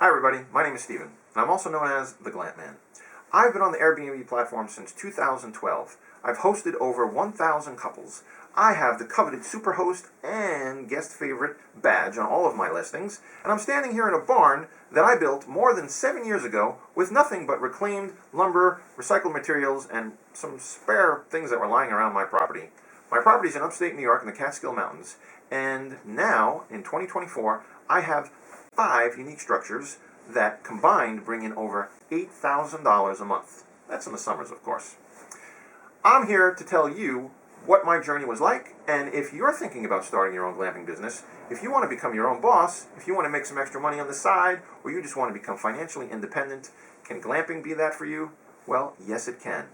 Hi everybody, my name is Steven, and I'm also known as the Glamp Man. I've been on the Airbnb platform since 2012. I've hosted over 1,000 couples. I have the coveted superhost and guest favorite badge on all of my listings, and I'm standing here in a barn that I built more than 7 years ago with nothing but reclaimed lumber, recycled materials, and some spare things that were lying around my property. My property is in upstate New York in the Catskill Mountains, and now, in 2024, I have 5 unique structures that combined bring in over $8,000 a month. That's in the summers, of course. I'm here to tell you what my journey was like, and if you're thinking about starting your own glamping business, if you want to become your own boss, if you want to make some extra money on the side, or you just want to become financially independent, can glamping be that for you? Well, yes it can.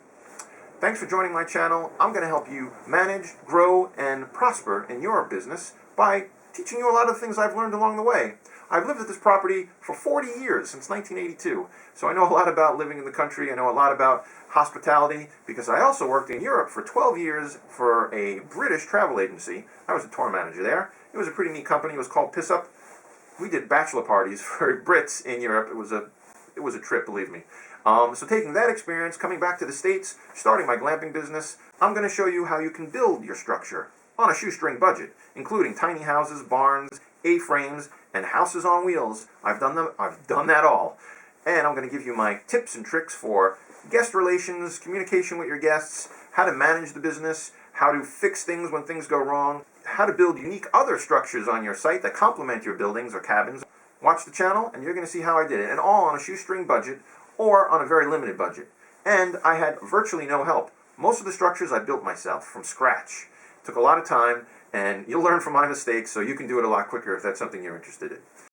Thanks for joining my channel. I'm going to help you manage, grow, and prosper in your business by teaching you a lot of things I've learned along the way. I've lived at this property for 40 years, since 1982, so I know a lot about living in the country. I know a lot about hospitality, because I also worked in Europe for 12 years for a British travel agency. I was a tour manager there. It was a pretty neat company. It was called Piss Up. We did bachelor parties for Brits in Europe. It was a trip, believe me. So taking that experience, coming back to the States, starting my glamping business, I'm going to show you how you can build your structure on a shoestring budget, including tiny houses, barns, A-frames, and houses on wheels. I've done that all. And I'm going to give you my tips and tricks for guest relations, communication with your guests, how to manage the business, how to fix things when things go wrong, how to build unique other structures on your site that complement your buildings or cabins. Watch the channel and you're going to see how I did it, and all on a shoestring budget or on a very limited budget. And I had virtually no help. Most of the structures I built myself from scratch. It took a lot of time, and you'll learn from my mistakes, so you can do it a lot quicker if that's something you're interested in.